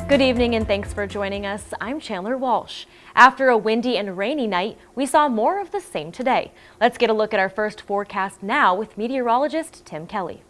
Good evening and thanks for joining us. I'm Chandler Walsh. After a windy and rainy night, we saw more of the same today. Let's get a look at our first forecast now with meteorologist Tim Kelly.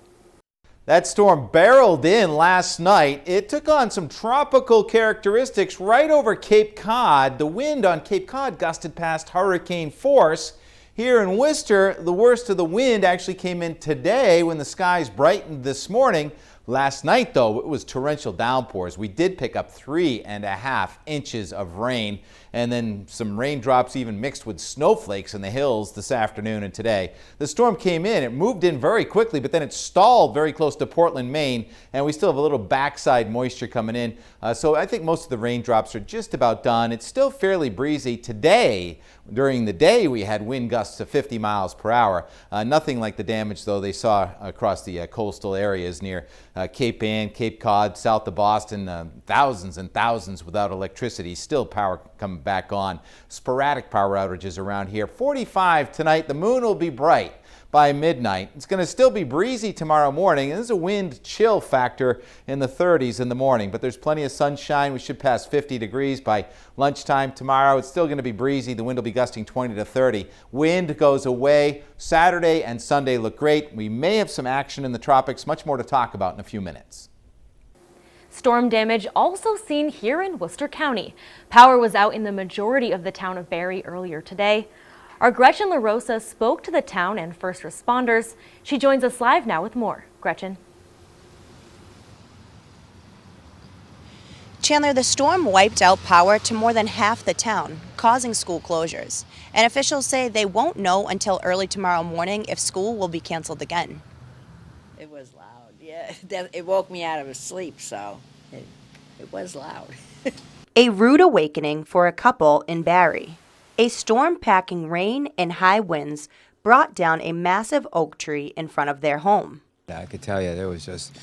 That storm barreled in last night. It took on some tropical characteristics right over Cape Cod. The wind on Cape Cod gusted past hurricane force. Here in Worcester, the worst of the wind actually came in today when the skies brightened this morning. Last night, though, it was torrential downpours. We did pick up 3.5 inches of rain, and then some raindrops even mixed with snowflakes in the hills this afternoon and today. The storm came in, it moved in very quickly, but then it stalled very close to Portland, Maine, and we still have a little backside moisture coming in. So I think most of the raindrops are just about done. It's still fairly breezy. Today, during the day, we had wind gusts of 50 miles per hour. Nothing like the damage, though, they saw across the coastal areas near Cape Ann, Cape Cod, south of Boston. Thousands and thousands without electricity. Still power coming back on. Sporadic power outages around here. 45 tonight. The moon will be bright by midnight. It's going to still be breezy tomorrow morning, and there's a wind chill factor in the 30s in the morning, but there's plenty of sunshine. We should pass 50 degrees by lunchtime tomorrow. It's still going to be breezy. The wind will be gusting 20 to 30. Wind goes away. Saturday and Sunday look great. We may have some action in the tropics. Much more to talk about in a few minutes. Storm damage also seen here in Worcester County. Power was out in the majority of the town of Barre earlier today. Our Gretchen LaRosa spoke to the town and first responders. She joins us live now with more. Gretchen. Chandler, the storm wiped out power to more than half the town, causing school closures. And officials say they won't know until early tomorrow morning if school will be canceled again. It was loud, yeah. It woke me out of sleep, so it was loud. A rude awakening for a couple in Barre. A storm packing rain and high winds brought down a massive oak tree in front of their home. I could tell you there was just,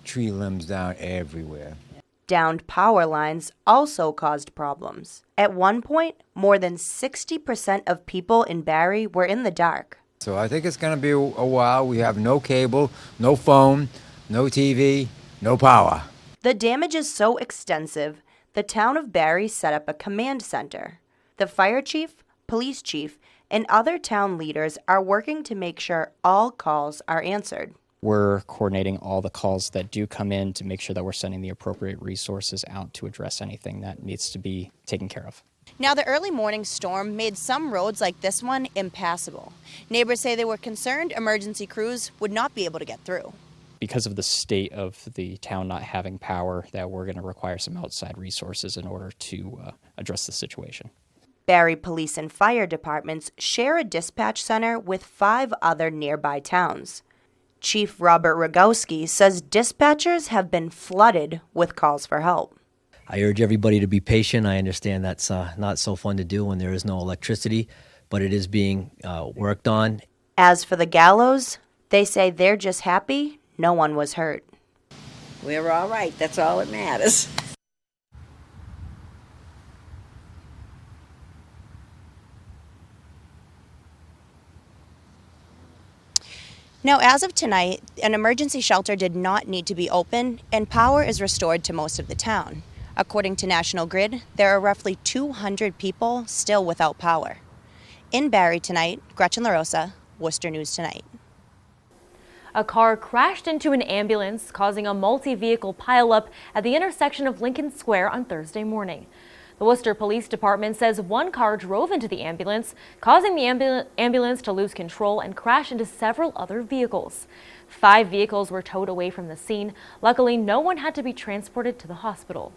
tree limbs down everywhere. Downed power lines also caused problems. At one point, more than 60% of people in Barre were in the dark. So I think it's going to be a while. We have no cable, no phone, no TV, no power. The damage is so extensive, the town of Barre set up a command center. The fire chief, police chief, and other town leaders are working to make sure all calls are answered. We're coordinating all the calls that do come in to make sure that we're sending the appropriate resources out to address anything that needs to be taken care of. Now, the early morning storm made some roads like this one impassable. Neighbors say they were concerned emergency crews would not be able to get through. Because of the state of the town not having power, that we're going to require some outside resources in order to address the situation. Barre Police and Fire Departments share a dispatch center with 5 other nearby towns. Chief Robert Rogowski says dispatchers have been flooded with calls for help. I urge everybody to be patient. I understand that's not so fun to do when there is no electricity, but it is being worked on. As for the gallows, they say they're just happy no one was hurt. We're all right. That's all that matters. Now, as of tonight, an emergency shelter did not need to be open, and power is restored to most of the town. According to National Grid, there are roughly 200 people still without power. In Barre tonight, Gretchen LaRosa, Worcester News Tonight. A car crashed into an ambulance, causing a multi-vehicle pileup at the intersection of Lincoln Square on Thursday morning. The Worcester Police Department says one car drove into the ambulance, causing the ambulance to lose control and crash into several other vehicles. 5 vehicles were towed away from the scene. Luckily, no one had to be transported to the hospital.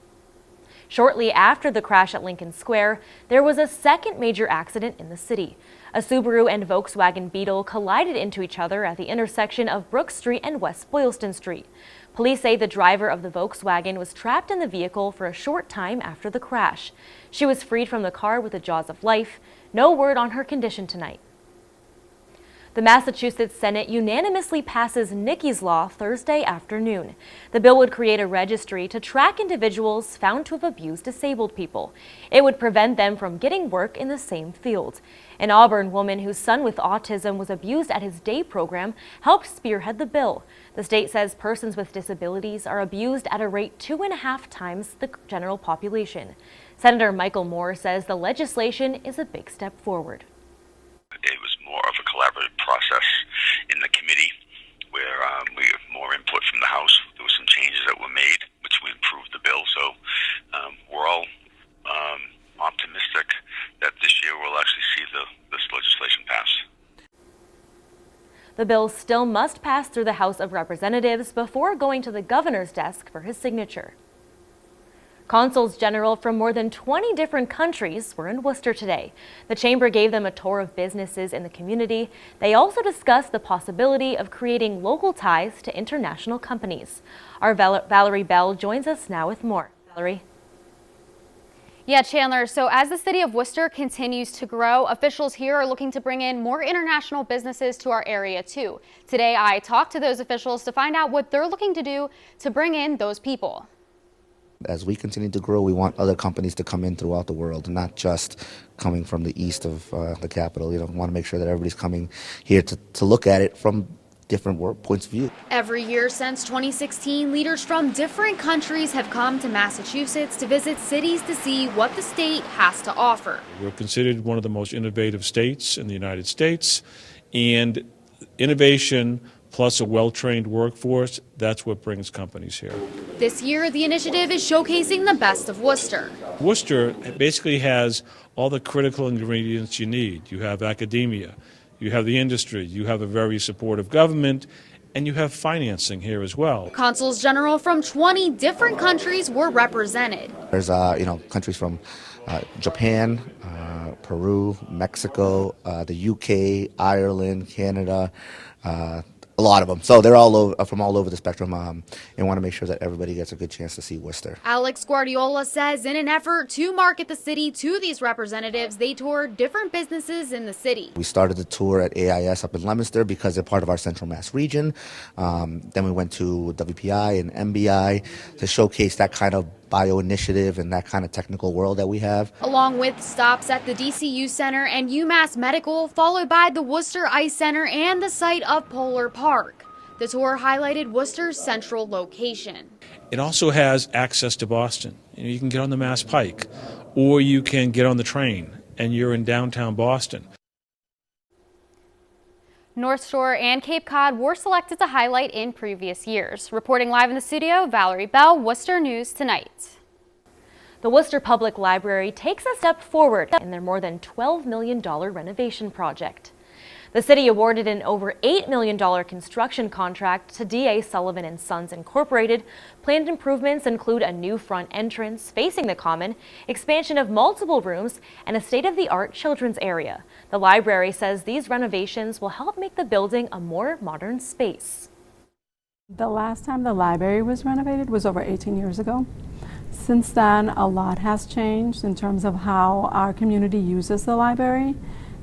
Shortly after the crash at Lincoln Square, there was a second major accident in the city. A Subaru and Volkswagen Beetle collided into each other at the intersection of Brook Street and West Boylston Street. Police say the driver of the Volkswagen was trapped in the vehicle for a short time after the crash. She was freed from the car with the jaws of life. No word on her condition tonight. The Massachusetts Senate unanimously passes Nikkis Law Thursday afternoon. The bill would create a registry to track individuals found to have abused disabled people. It would prevent them from getting work in the same field. An Auburn woman whose son with autism was abused at his day program helped spearhead the bill. The state says persons with disabilities are abused at a rate 2.5 times the general population. Senator Michael Moore says the legislation is a big step forward. It was more of a collaborative process in the committee where we have more input from the House. There were some changes that were made, which we improved the bill. So we're all optimistic that this year we'll actually see this legislation pass. The bill still must pass through the House of Representatives before going to the governor's desk for his signature. Consuls General from more than 20 different countries were in Worcester today. The chamber gave them a tour of businesses in the community. They also discussed the possibility of creating local ties to international companies. Our Valerie Bell joins us now with more. Valerie. Yeah, Chandler, so as the city of Worcester continues to grow, officials here are looking to bring in more international businesses to our area too. Today, I talked to those officials to find out what they're looking to do to bring in those people. As we continue to grow, we want other companies to come in throughout the world, not just coming from the east of the capital. We want to make sure that everybody's coming here to look at it from different points of view. Every year since 2016, leaders from different countries have come to Massachusetts to visit cities to see what the state has to offer. We're considered one of the most innovative states in the United States, and innovation plus a well-trained workforce, that's what brings companies here. This year, the initiative is showcasing the best of Worcester. Worcester basically has all the critical ingredients you need. You have academia, you have the industry, you have a very supportive government, and you have financing here as well. Consuls General from 20 different countries were represented. There's countries from Japan, Peru, Mexico, the UK, Ireland, Canada, a lot of them. So they're from all over the spectrum and want to make sure that everybody gets a good chance to see Worcester. Alex Guardiola says in an effort to market the city to these representatives, they toured different businesses in the city. We started the tour at AIS up in Leominster because they're part of our Central Mass region. Then we went to WPI and MBI to showcase that kind of bio initiative and that kind of technical world that we have. Along with stops at the DCU Center and UMass Medical, followed by the Worcester Ice Center and the site of Polar Park. The tour highlighted Worcester's central location. It also has access to Boston. You can get on the Mass Pike, or you can get on the train, and you're in downtown Boston. North Shore and Cape Cod were selected to highlight in previous years. Reporting live in the studio, Valerie Bell, Worcester News Tonight. The Worcester Public Library takes a step forward in their more than $12 million renovation project. The city awarded an over $8 million construction contract to D.A. Sullivan & Sons Incorporated. Planned improvements include a new front entrance facing the common, expansion of multiple rooms, and a state-of-the-art children's area. The library says these renovations will help make the building a more modern space. The last time the library was renovated was over 18 years ago. Since then, a lot has changed in terms of how our community uses the library.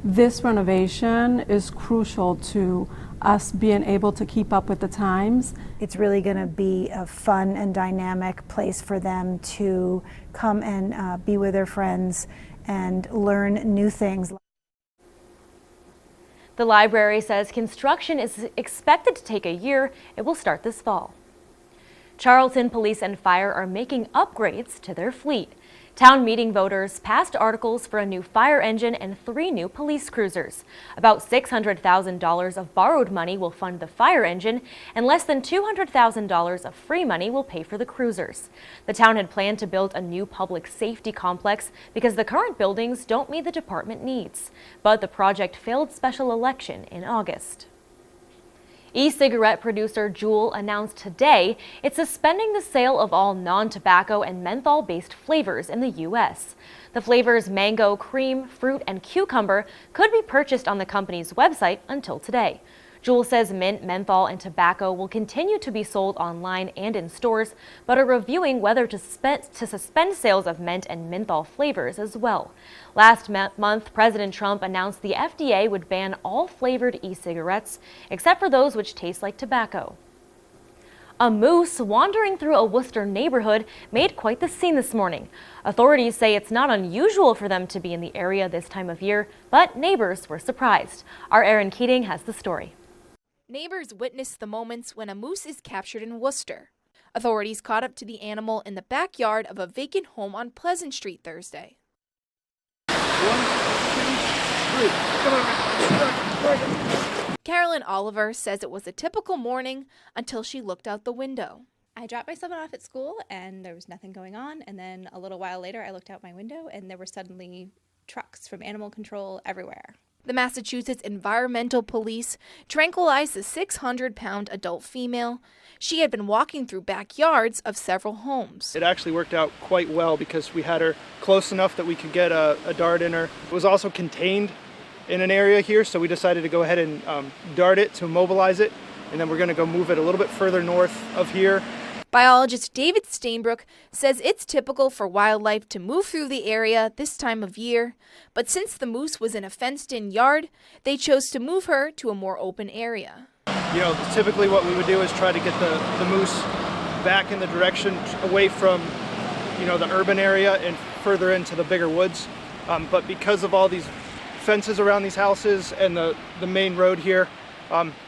This renovation is crucial to us being able to keep up with the times. It's really going to be a fun and dynamic place for them to come and be with their friends and learn new things. The library says construction is expected to take a year. It will start this fall. Charlton Police and Fire are making upgrades to their fleet. Town meeting voters passed articles for a new fire engine and 3 new police cruisers. About $600,000 of borrowed money will fund the fire engine, and less than $200,000 of free money will pay for the cruisers. The town had planned to build a new public safety complex because the current buildings don't meet the department needs. But the project failed special election in August. E-cigarette producer JUUL announced today it's suspending the sale of all non-tobacco and menthol-based flavors in the U.S. The flavors mango, cream, fruit, and cucumber could be purchased on the company's website until today. JUUL says mint, menthol, and tobacco will continue to be sold online and in stores, but are reviewing whether to suspend sales of mint and menthol flavors as well. Last month, President Trump announced the FDA would ban all flavored e-cigarettes, except for those which taste like tobacco. A moose wandering through a Worcester neighborhood made quite the scene this morning. Authorities say it's not unusual for them to be in the area this time of year, but neighbors were surprised. Our Erin Keating has the story. Neighbors witnessed the moments when a moose is captured in Worcester. Authorities caught up to the animal in the backyard of a vacant home on Pleasant Street Thursday. 1, 2, 3. Carolyn Oliver says it was a typical morning until she looked out the window. I dropped my son off at school and there was nothing going on, and then a little while later I looked out my window and there were suddenly trucks from animal control everywhere. The Massachusetts Environmental Police tranquilized the 600-pound adult female. She had been walking through backyards of several homes. It actually worked out quite well because we had her close enough that we could get a dart in her. It was also contained in an area here, so we decided to go ahead and dart it to immobilize it, and then we're going to go move it a little bit further north of here. Biologist David Stainbrook says it's typical for wildlife to move through the area this time of year, but since the moose was in a fenced-in yard, they chose to move her to a more open area. You know, typically what we would do is try to get the moose back in the direction away from, you know, the urban area and further into the bigger woods. But because of all these fences around these houses and the main road here,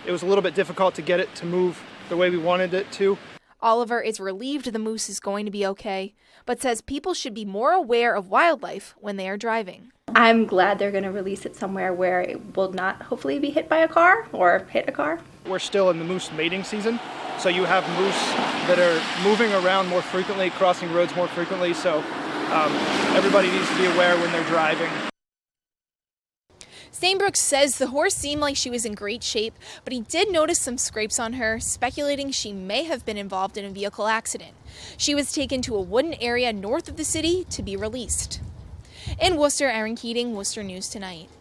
it was a little bit difficult to get it to move the way we wanted it to. Oliver is relieved the moose is going to be okay, but says people should be more aware of wildlife when they are driving. I'm glad they're going to release it somewhere where it will not hopefully be hit by a car or hit a car. We're still in the moose mating season, so you have moose that are moving around more frequently, crossing roads more frequently, so everybody needs to be aware when they're driving. Stainbrook says the horse seemed like she was in great shape, but he did notice some scrapes on her, speculating she may have been involved in a vehicle accident. She was taken to a wooded area north of the city to be released. In Worcester, Erin Keating, Worcester News Tonight.